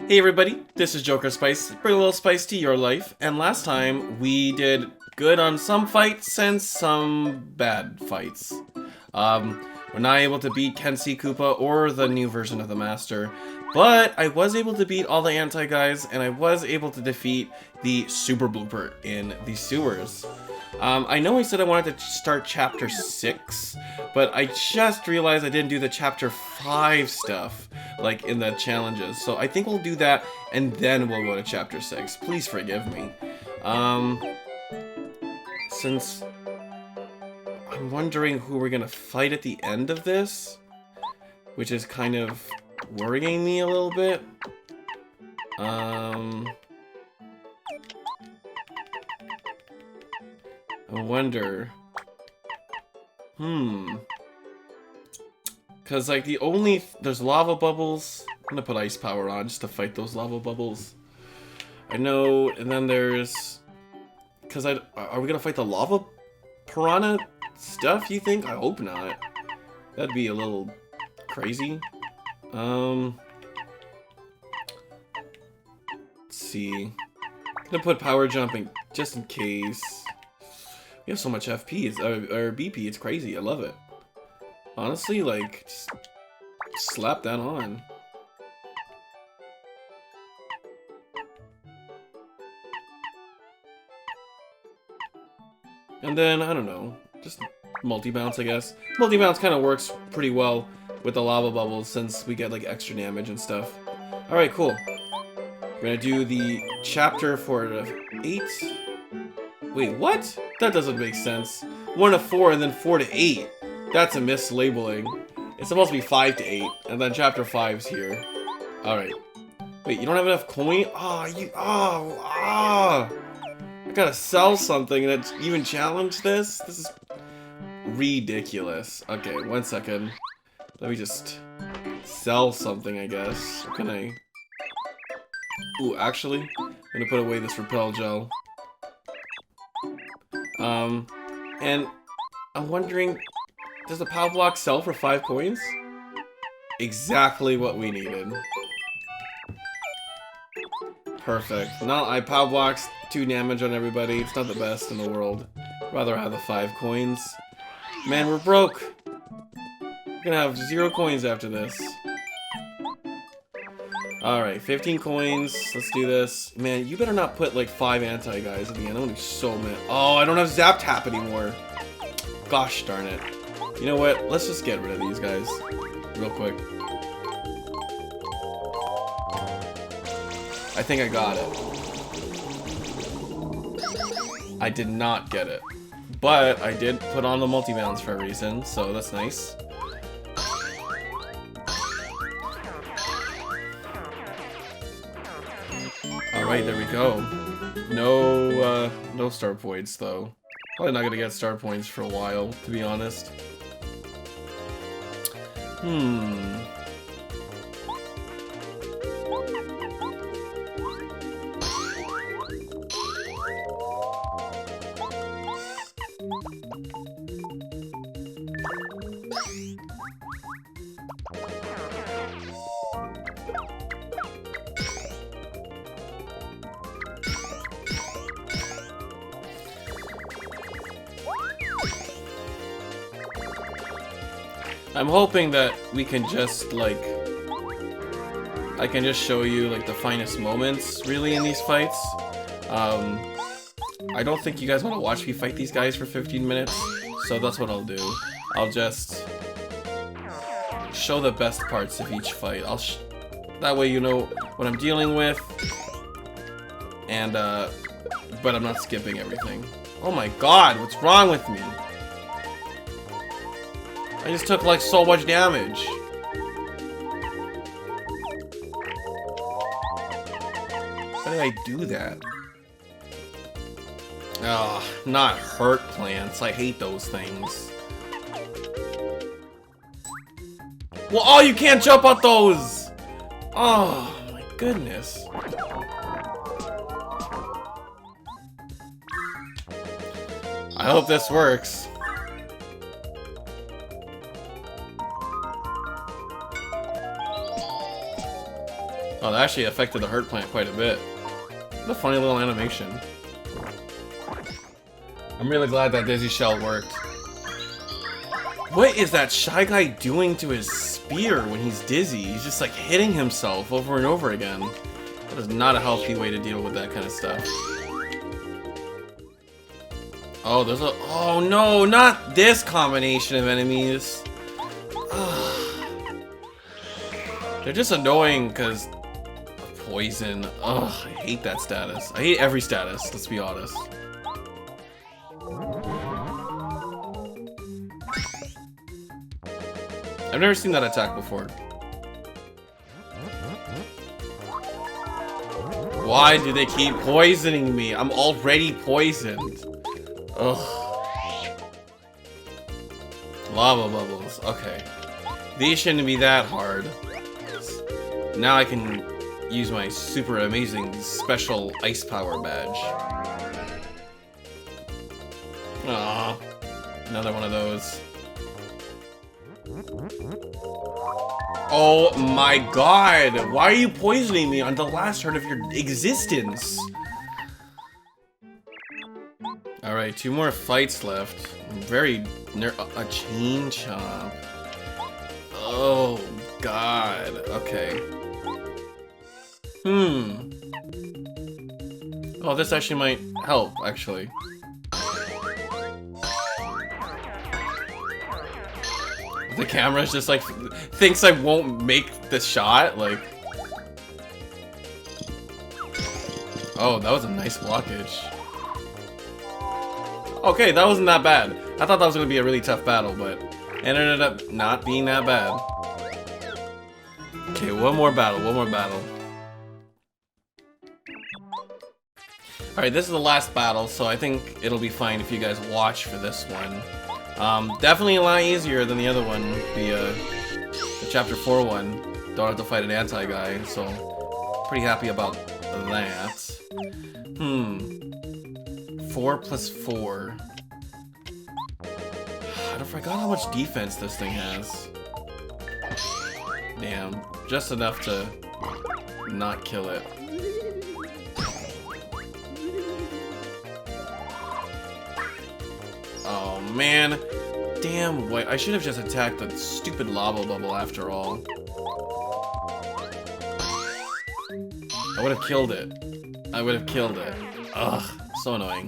Hey everybody, this is jokerspice. Bring a little spice to your life. And last time we did good on some fights and some bad fights. We're not able to beat Kenshi Koopa or the new version of the Master, but I was able to beat all the anti-guys and I was able to defeat the Super Blooper in the sewers. I know I said I wanted to start Chapter 6, but I just realized I didn't do the Chapter 5 stuff, like in the challenges. So I think we'll do that, and then we'll go to Chapter 6. Please forgive me. Since I'm wondering who we're gonna fight at the end of this, which is kind of worrying me a little bit. I wonder. Cause like there's lava bubbles. I'm gonna put ice power on just to fight those lava bubbles. I know, and then there's. Are we gonna fight the lava piranha stuff? You think? I hope not. That'd be a little crazy. Let's see. I'm gonna put power jumping just in case. We have so much FP, or BP, it's crazy. I love it. Honestly, like, just slap that on. And then, I don't know, just multi-bounce, I guess. Multi-bounce kind of works pretty well with the lava bubbles since we get, like, extra damage and stuff. Alright, cool. We're gonna do the chapter for the 8. Wait, what? That doesn't make sense. 1 to 4 and then 4 to 8. That's a mislabeling. It's supposed to be 5 to 8, and then chapter 5's here. Alright. Wait, you don't have enough coin? I gotta sell something that even challenge this? This is ridiculous. Okay, 1 second. Let me just sell something, I guess. What can I... Ooh, actually, I'm gonna put away this repel gel. And I'm wondering, does the power block sell for 5 coins? Exactly what we needed. Perfect. Now I power blocks 2 damage on everybody. It's not the best in the world. Rather have the 5 coins. Man, we're broke. We're gonna have 0 coins after this. Alright, 15 coins. Let's do this. Man, you better not put like 5 anti-guys at the end. I'm gonna be so mad. Oh, I don't have Zap Tap anymore. Gosh darn it. You know what? Let's just get rid of these guys. Real quick. I think I got it. I did not get it. But I did put on the multi-bounce for a reason, so that's nice. Alright, there we go. No star points though. Probably not gonna get star points for a while, to be honest. I'm hoping that we can just, like... I can just show you, like, the finest moments, really, in these fights. I don't think you guys want to watch me fight these guys for 15 minutes, so that's what I'll do. I'll just... show the best parts of each fight. That way you know what I'm dealing with, and, but I'm not skipping everything. Oh my god, what's wrong with me? I just took like so much damage. Why did I do that? Ugh, not hurt plants. I hate those things. Well, oh, you can't jump on those! Oh, my goodness. I hope this works. Oh, that actually affected the hurt plant quite a bit. What a funny little animation. I'm really glad that Dizzy Shell worked. What is that Shy Guy doing to his spear when he's dizzy? He's just like hitting himself over and over again. That is not a healthy way to deal with that kind of stuff. Oh, there's a... Oh no, not this combination of enemies. They're just annoying because of poison. Ugh, I hate that status. I hate every status, let's be honest. I've never seen that attack before. Why do they keep poisoning me? I'm already poisoned. Ugh. Lava bubbles. Okay. These shouldn't be that hard. Now I can use my super amazing special ice power badge. Aww. Another one of those. Oh my god! Why are you poisoning me on the last turn of your existence? Alright, 2 more fights left. I'm very a chain chomp. Oh god. Okay. Oh, this actually might help, actually. The camera's just like thinks I won't make the shot, like. Oh, that was a nice blockage. Okay, that wasn't that bad. I thought that was gonna be a really tough battle, but it ended up not being that bad. Okay, one more battle, one more battle. Alright, this is the last battle, so I think it'll be fine if you guys watch for this one. Definitely a lot easier than the other one, the Chapter 4 one. Don't have to fight an anti-guy, so pretty happy about that. 4 plus 4. I forgot how much defense this thing has. Damn, just enough to not kill it. Oh man, damn, wait, I should have just attacked the stupid lava bubble after all. I would have killed it. I would have killed it. Ugh, so annoying.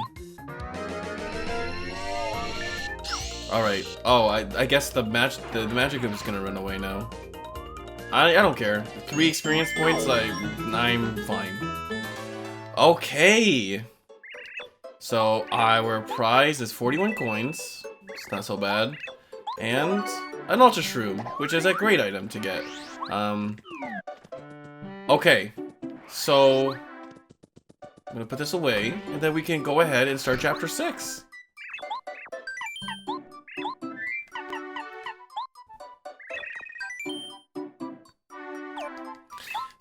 Alright, oh, I guess the magic is gonna run away now. I don't care. 3 experience points, I'm fine. Okay! So, our prize is 41 coins. It's not so bad. And an Ultra Shroom, which is a great item to get. Okay. So, I'm gonna put this away, and then we can go ahead and start Chapter 6.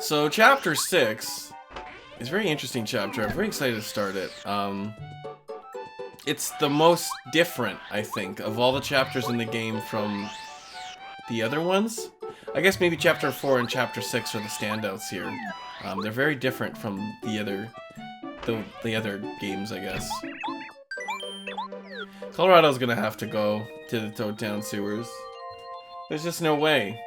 So, Chapter 6 is a very interesting chapter. I'm very excited to start it. It's the most different, I think, of all the chapters in the game from the other ones. I guess maybe Chapter 4 and Chapter 6 are the standouts here. They're very different from the other games, I guess. Colorado's gonna have to go to the Toad Town sewers. There's just no way.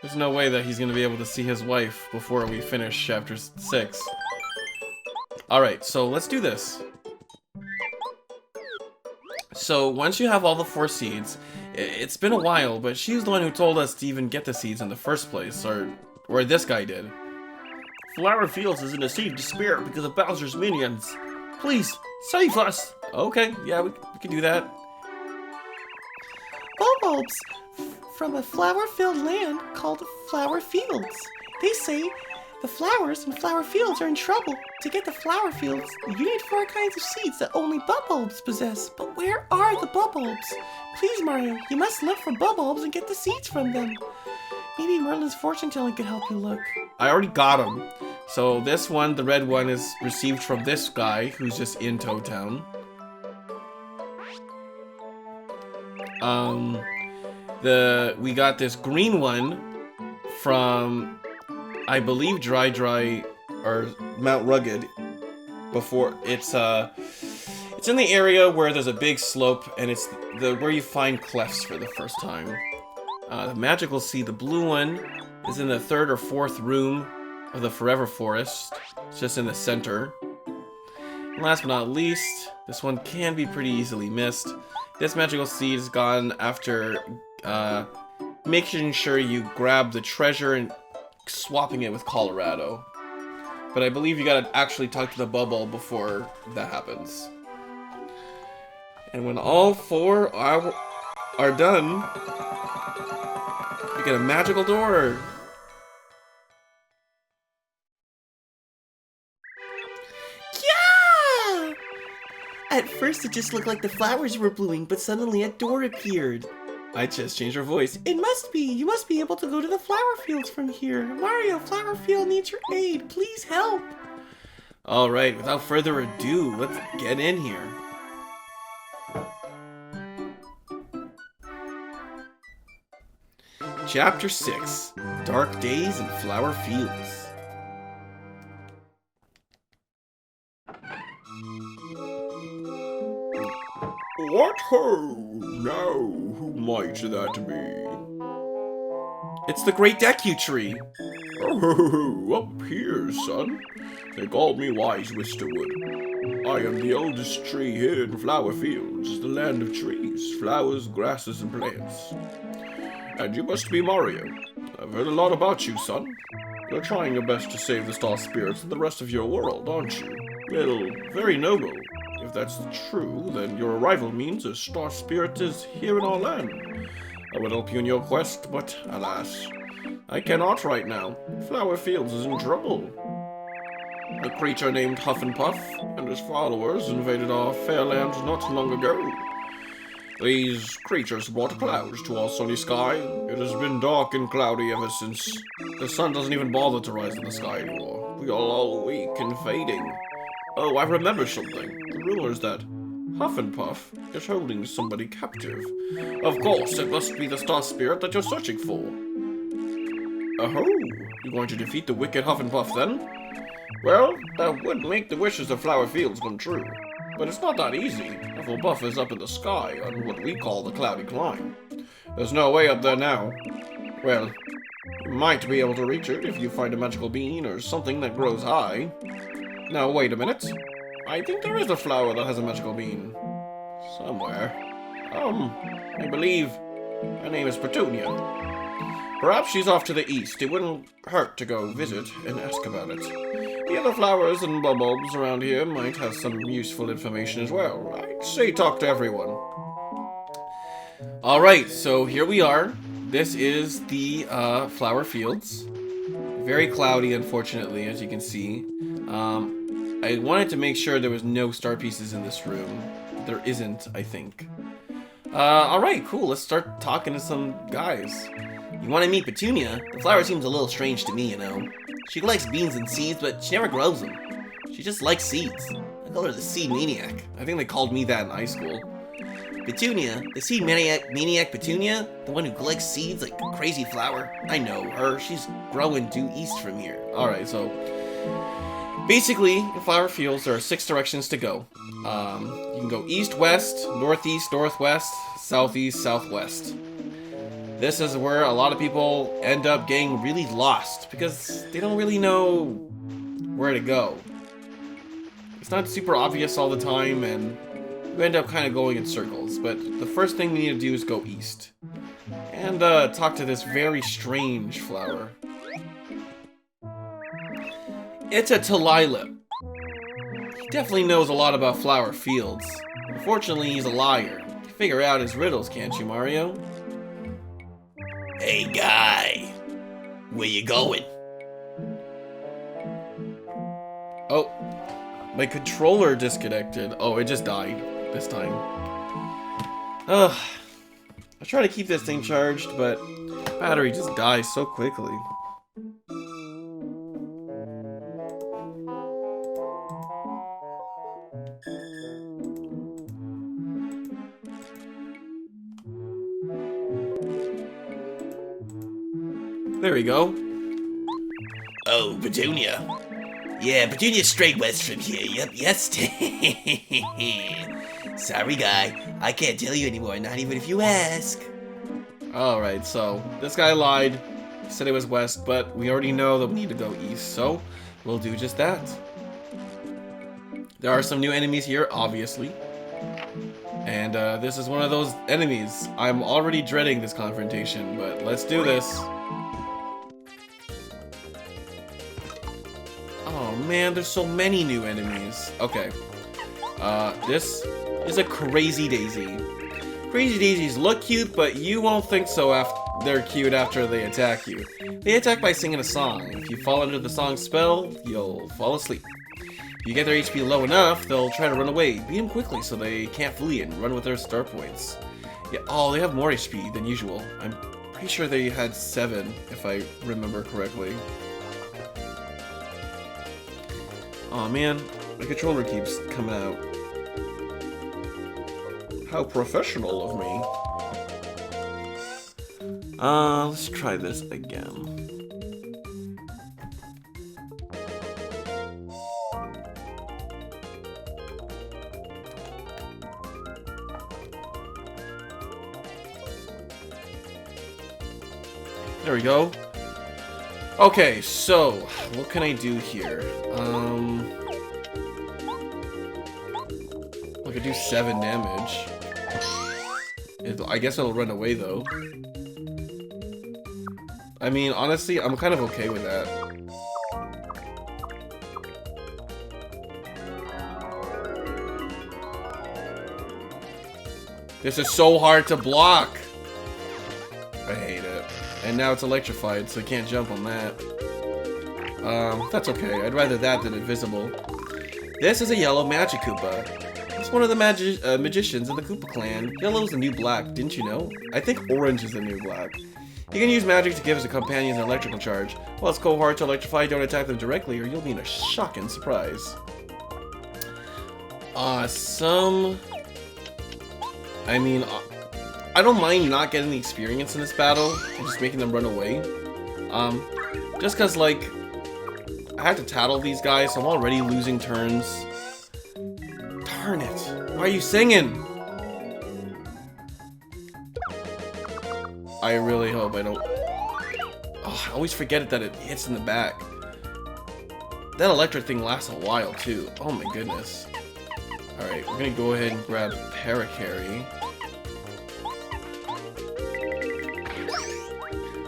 There's no way that he's gonna be able to see his wife before we finish Chapter 6. Alright, so let's do this. So, once you have all the 4 seeds, it's been a while, but she's the one who told us to even get the seeds in the first place, or this guy did. Flower Fields is in a state of despair because of Bowser's minions. Please, save us! Okay, yeah, we can do that. Bulbs from a flower-filled land called Flower Fields. They say the flowers in Flower Fields are in trouble. To get the Flower Fields, you need 4 kinds of seeds that only bulbs possess. But where are the bulbs? Please, Mario, you must look for bulbs and get the seeds from them. Maybe Merlin's fortune telling could help you look. I already got them. So this one, the red one, is received from this guy who's just in Toad Town. We got this green one from, I believe, Dry or Mount Rugged. Before it's in the area where there's a big slope, and it's where you find clefts for the first time. The magical seed, the blue one, is in the 3rd or 4th room of the Forever Forest. It's just in the center. And last but not least, this one can be pretty easily missed. This magical seed is gone after making sure you grab the treasure and swapping it with Colorado. But I believe you gotta actually talk to the bubble before that happens. And when all 4 are done, you get a magical door. Yeah! At first it just looked like the flowers were blooming, but suddenly a door appeared. I just changed her voice. It must be. You must be able to go to the flower fields from here. Mario, flower field needs your aid. Please help. Alright, without further ado, let's get in here. Chapter 6, Dark Days and Flower Fields. What ho! Now, who might that be? It's the Great Deku Tree. Oh, up here, son. They call me Wise Wisterwood. I am the oldest tree here in Flower Fields, the land of trees, flowers, grasses, and plants. And you must be Mario. I've heard a lot about you, son. You're trying your best to save the star spirits and the rest of your world, aren't you? Well, very noble. If that's true, then your arrival means a star spirit is here in our land. I would help you in your quest, but alas, I cannot right now. Flower Fields is in trouble. A creature named Huff and Puff and his followers invaded our fair lands not long ago. These creatures brought clouds to our sunny sky. It has been dark and cloudy ever since. The sun doesn't even bother to rise in the sky anymore. We are all weak and fading. Oh, I remember something. The rumor is that Huff and Puff is holding somebody captive. Of course, it must be the star spirit that you're searching for. Oh, you're going to defeat the wicked Huff and Puff then? Well, that would make the wishes of Flower Fields come true. But it's not that easy. Hufflepuff is up in the sky on what we call the Cloudy Climb. There's no way up there now. Well, you might be able to reach it if you find a magical bean or something that grows high. Now, wait a minute. I think there is a flower that has a magical bean. Somewhere. I believe her name is Petunia. Perhaps she's off to the east. It wouldn't hurt to go visit and ask about it. The other flowers and bulbs around here might have some useful information as well. I'd say talk to everyone. Alright, so here we are. This is the Flower Fields. Very cloudy, unfortunately, as you can see. I wanted to make sure there was no star pieces in this room. There isn't, I think. Alright, cool. Let's start talking to some guys. You want to meet Petunia? The flower seems a little strange to me, you know. She collects beans and seeds, but she never grows them. She just likes seeds. I call her the seed maniac. I think they called me that in high school. Petunia? The seed maniac Petunia? The one who collects seeds like a crazy flower? I know her. She's growing due east from here. Alright, so basically, in Flower Fields, there are 6 directions to go. You can go east, west, northeast, northwest, southeast, southwest. This is where a lot of people end up getting really lost because they don't really know where to go. It's not super obvious all the time, and you end up kind of going in circles. But the first thing we need to do is go east and talk to this very strange flower. It's a Tulip. He definitely knows a lot about Flower Fields. Unfortunately, he's a liar. You figure out his riddles, can't you, Mario? Hey, guy. Where you going? Oh, my controller disconnected. Oh, it just died this time. Ugh. I try to keep this thing charged, but battery just dies so quickly. There we go. Oh, Petunia. Yeah, Petunia's straight west from here. Yep, yes. Sorry, guy. I can't tell you anymore, not even if you ask. Alright, so this guy lied. Said it was west, but we already know that we need to go east, so we'll do just that. There are some new enemies here, obviously. And this is one of those enemies. I'm already dreading this confrontation, but let's do this. Oh man, there's so many new enemies. Okay. This is a Crazy Daisy. Crazy Daisies look cute, but you won't think so after they're cute after they attack you. They attack by singing a song. If you fall under the song's spell, you'll fall asleep. If you get their HP low enough, they'll try to run away. Beat them quickly so they can't flee and run with their star points. Yeah, oh, they have more HP than usual. I'm pretty sure they had 7, if I remember correctly. Oh man, the controller keeps coming out. How professional of me. Let's try this again. There we go. Okay, so what can I do here? I could do 7 damage. I guess it'll run away though. I mean, honestly, I'm kind of okay with that. This is so hard to block. I hate it. And now it's electrified, so I can't jump on that. That's okay. I'd rather that than invisible. This is a yellow magic Koopa. It's one of the magicians in the Koopa clan. Yellow is the new black, didn't you know? I think orange is the new black. You can use magic to give his companions an electrical charge. While it's so hard to electrify, don't attack them directly or you'll be in a shocking surprise. Awesome. I mean, I don't mind not getting the experience in this battle and just making them run away. Just cause like, I have to tattle these guys, so I'm already losing turns. Darn it. Why are you singing? I really hope I don't... Oh, I always forget that it hits in the back. That electric thing lasts a while too. Oh my goodness. Alright, we're gonna go ahead and grab Paracarry.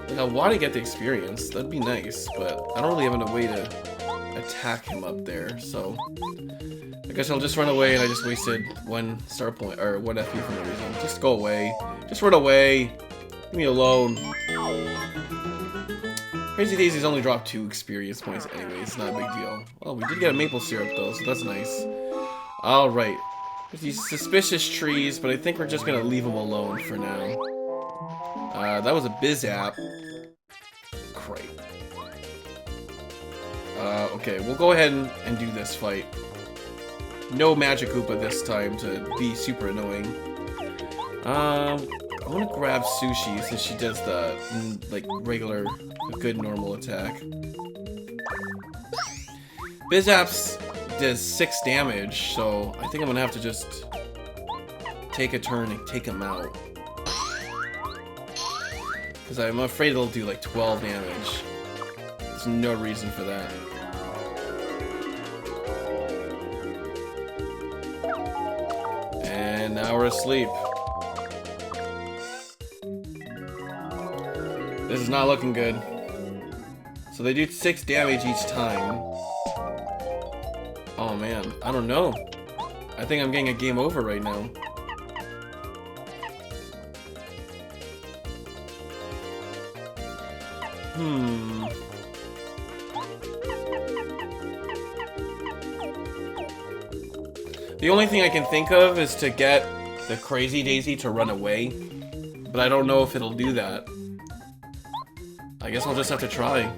Like, I want to get the experience. That'd be nice, but I don't really have a way to attack him up there, so... I guess I'll just run away and I just wasted 1 star point, or 1 FP for no reason. Just go away. Just run away. Leave me alone. Crazy Daisy's only dropped 2 experience points anyway, it's not a big deal. Well, we did get a maple syrup though, so that's nice. Alright. There's these suspicious trees, but I think we're just gonna leave them alone for now. That was a Bizap. Great. Okay, we'll go ahead and do this fight. No Magic Koopa this time to be super annoying. I want to grab Sushi since she does the, like, regular, good normal attack. Bizaps does 6 damage, so I think I'm gonna have to just take a turn and take him out. Because I'm afraid it'll do like 12 damage. There's no reason for that. And now we're asleep. This is not looking good. So they do 6 damage each time. Oh man, I don't know. I think I'm getting a game over right now. The only thing I can think of is to get the Crazy Daisy to run away, but I don't know if it'll do that. I guess I'll just have to try.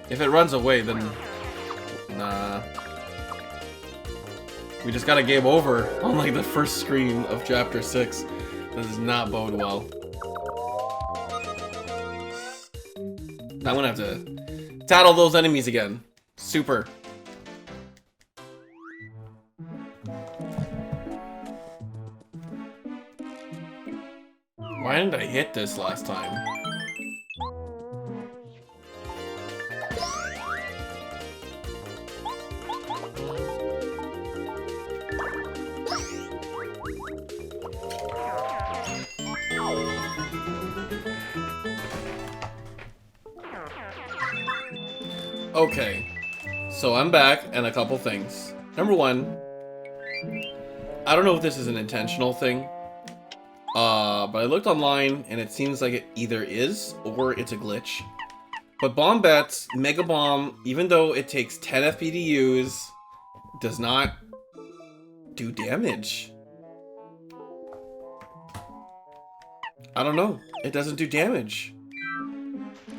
If it runs away, then... nah. We just got a game over on like the first screen of chapter 6. This does not bode well. I'm gonna have to tattle those enemies again. Super. Why didn't I hit this last time? Okay, so I'm back, and a couple things. Number one, I don't know if this is an intentional thing, but I looked online, and it seems like it either is, or it's a glitch. But Bombette's Mega Bomb, even though it takes 10 FP to use, does not do damage. I don't know, it doesn't do damage.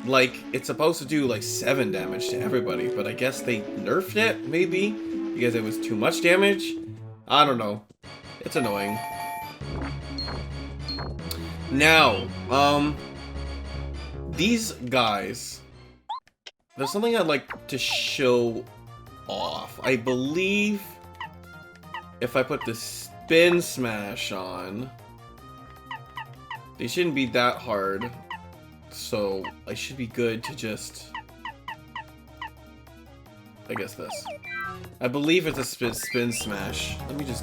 Like, it's supposed to do like 7 damage to everybody, but I guess they nerfed it, maybe? Because it was too much damage? I don't know. It's annoying. Now, these guys, there's something I'd like to show off. I believe if I put the Spin Smash on, they shouldn't be that hard. So, I should be good to just... I guess this. I believe it's a spin smash. Let me just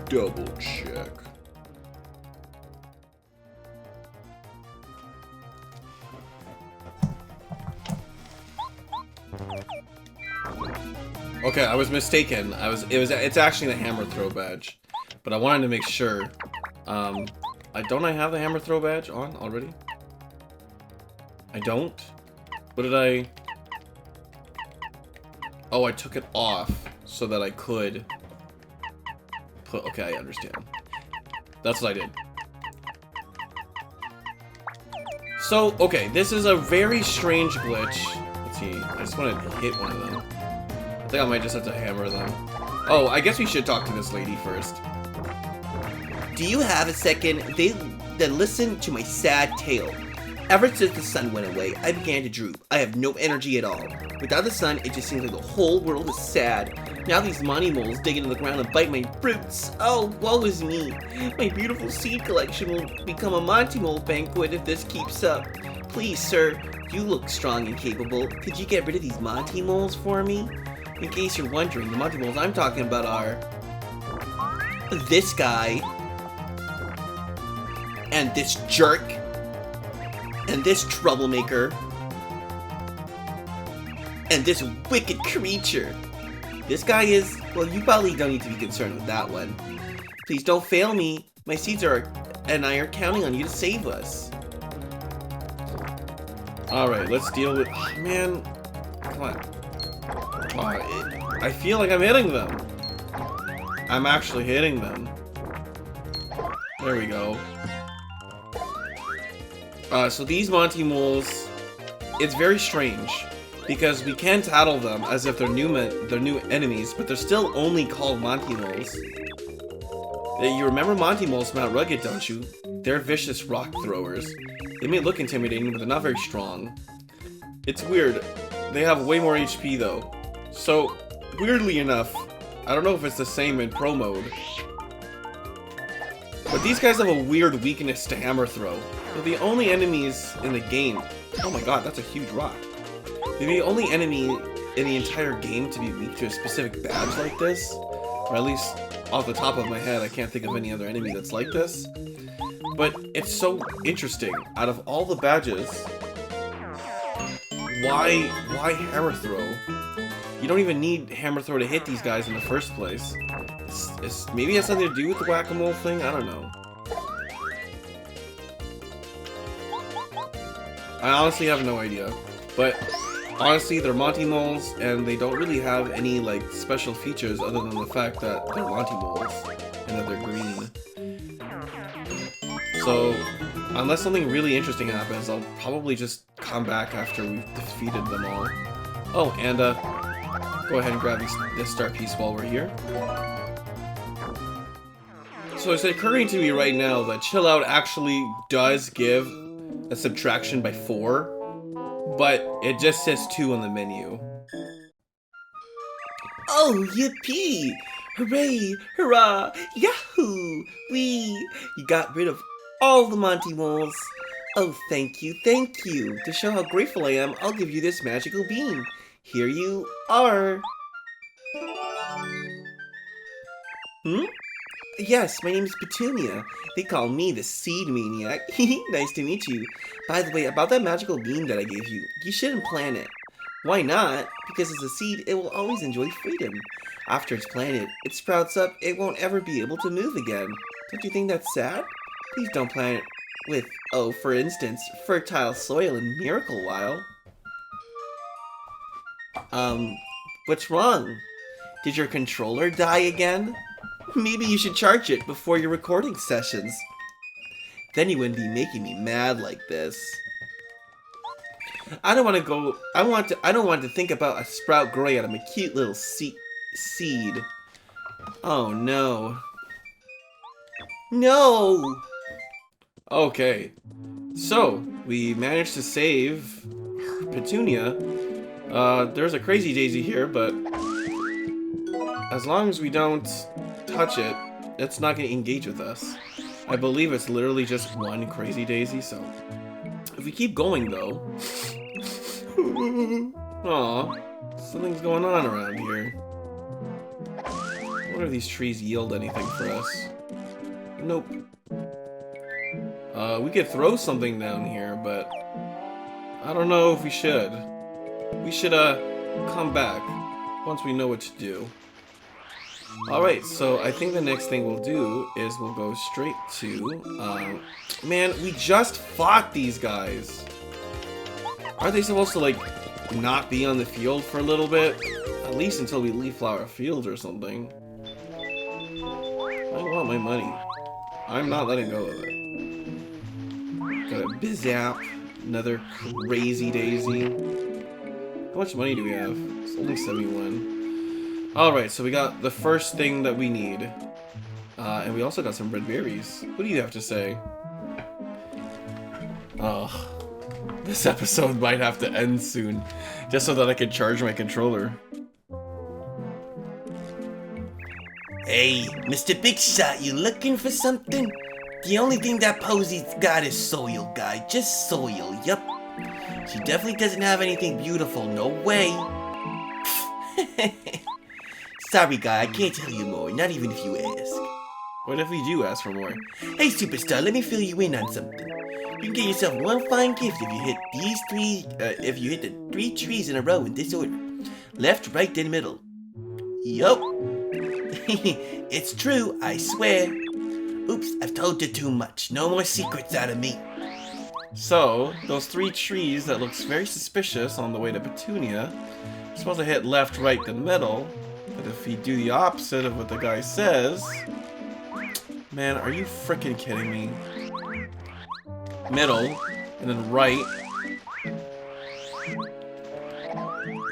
double check. Okay, I was mistaken. It's actually the hammer throw badge. But I wanted to make sure. Don't I have the hammer throw badge on already? I don't? What did I... Oh, I took it off so that I could put... Okay, I understand. That's what I did. So, okay, this is a very strange glitch. Let's see, I just want to hit one of them. I think I might just have to hammer them. Oh, I guess we should talk to this lady first. Do you have a second? Then listen to my sad tale. Ever since the sun went away, I began to droop. I have no energy at all. Without the sun, it just seems like the whole world is sad. Now these Monty moles dig into the ground and bite my roots. Oh, woe is me. My beautiful seed collection will become a Monty mole banquet if this keeps up. Please, sir, you look strong and capable. Could you get rid of these Monty moles for me? In case you're wondering, the Monty moles I'm talking about are... this guy. And this jerk. And this troublemaker. And this wicked creature. This guy is... well, you probably don't need to be concerned with that one. Please don't fail me. My seeds and I are counting on you to save us. Alright, let's deal with... oh, man. Come on. Oh, I feel like I'm hitting them. I'm actually hitting them. There we go. So these Monty moles, it's very strange because we can tattle them as if they're new enemies, but they're still only called Monty moles. You remember Monty moles from Mount Rugged, don't you? They're vicious rock throwers. They may look intimidating, but they're not very strong. It's weird. They have way more HP though. So, weirdly enough, I don't know if it's the same in Pro mode, but these guys have a weird weakness to hammer throw. They're the only enemies in the game. Oh my god, that's a huge rock. They're the only enemy in the entire game to be weak to a specific badge like this. Or at least, off the top of my head, I can't think of any other enemy that's like this. But it's so interesting. Out of all the badges, why hammer throw? You don't even need hammer throw to hit these guys in the first place. Maybe it has something to do with the whack-a-mole thing? I don't know. I honestly have no idea. But honestly, they're Monty moles, and they don't really have any like special features other than the fact that they're Monty moles and that they're green. So, unless something really interesting happens, I'll probably just come back after we've defeated them all. Oh, and go ahead and grab this star piece while we're here. So it's occurring to me right now that chill out actually does give a subtraction by 4, but it just says 2 on the menu. Oh, yippee! Hooray! Hurrah! Yahoo! Wee! You got rid of all the Monty Moles. Oh, thank you, thank you. To show how grateful I am, I'll give you this magical bean. Here you are. Yes, my name is Petunia. They call me the Seed Maniac. Nice to meet you. By the way, about that magical bean that I gave you, you shouldn't plant it. Why not? Because as a seed, it will always enjoy freedom. After it's planted, it sprouts up, it won't ever be able to move again. Don't you think that's sad? Please don't plant it with, oh, for instance, fertile soil in Miracle While. What's wrong? Did your controller die again? Maybe you should charge it before your recording sessions. Then you wouldn't be making me mad like this. I don't want to think about a sprout growing out of a cute little seed. Oh no. No! Okay, so we managed to save Petunia. There's a crazy daisy here, but as long as we don't touch it, it's not going to engage with us. I believe it's literally just one crazy daisy, so if we keep going though. Aw, something's going on around here. I wonder if these trees yield anything for us. Nope. We could throw something down here, but I don't know if we should. We should come back once we know what to do. Alright, so I think the next thing we'll do is we'll go straight to, man, we just fought these guys. Aren't they supposed to, like, not be on the field for a little bit? At least until we leave Flower Fields or something. I want my money. I'm not letting go of it. Got a Bizap, another crazy daisy. How much money do we have? It's only 71. Alright, so we got the first thing that we need. And we also got some red berries. What do you have to say? Oh, this episode might have to end soon, just so that I can charge my controller. Hey, Mr. Big Shot, you looking for something? The only thing that Posy's got is soil, guy. Just soil, yup. She definitely doesn't have anything beautiful, no way. Sorry, guy, I can't tell you more, not even if you ask. What if we do ask for more? Hey, Superstar, let me fill you in on something. You can get yourself one fine gift if you hit the 3 trees in a row in this order. Left, right, then middle. Yup. It's true, I swear. Oops, I've told you too much. No more secrets out of me. So, those 3 trees that looks very suspicious on the way to Petunia, we're supposed to hit left, right, then middle. But if we do the opposite of what the guy says... Man, are you freaking kidding me? Middle, and then right,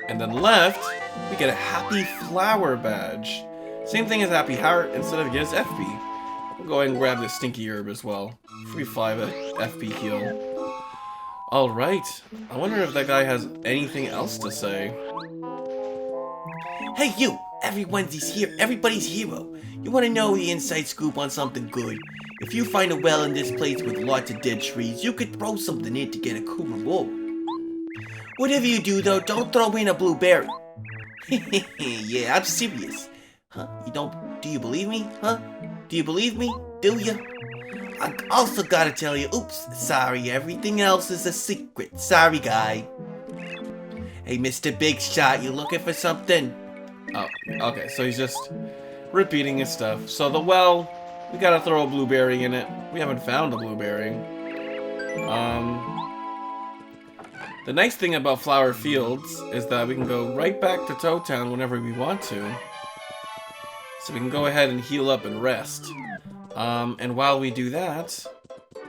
and then left, we get a happy flower badge. Same thing as happy heart, instead of just FP. We'll go ahead and grab this stinky herb as well. Free 5 FP heal. Alright, I wonder if that guy has anything else to say. Hey you! Everybody's hero. You wanna know the inside scoop on something good? If you find a well in this place with lots of dead trees, you could throw something in to get a cool reward. Whatever you do though, don't throw in a blueberry. Yeah, I'm serious. Huh? Do you believe me? Huh? Do you believe me? Do you? I also gotta tell you, oops, sorry, everything else is a secret. Sorry, guy. Hey, Mr. Big Shot, you looking for something? Oh, okay, so he's just repeating his stuff. So the well, we gotta throw a blueberry in it. We haven't found a blueberry. The nice thing about Flower Fields is that we can go right back to Toad Town whenever we want to. So we can go ahead and heal up and rest. And while we do that,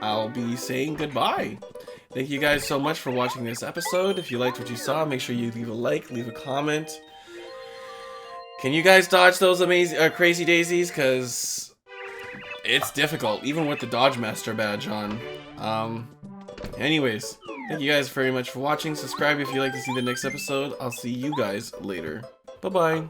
I'll be saying goodbye. Thank you guys so much for watching this episode. If you liked what you saw, make sure you leave a like, leave a comment. Can you guys dodge those amazing, crazy daisies? Because It's difficult, even with the Dodge Master badge on. Anyways, thank you guys very much for watching. Subscribe if you'd like to see the next episode. I'll see you guys later. Bye-bye.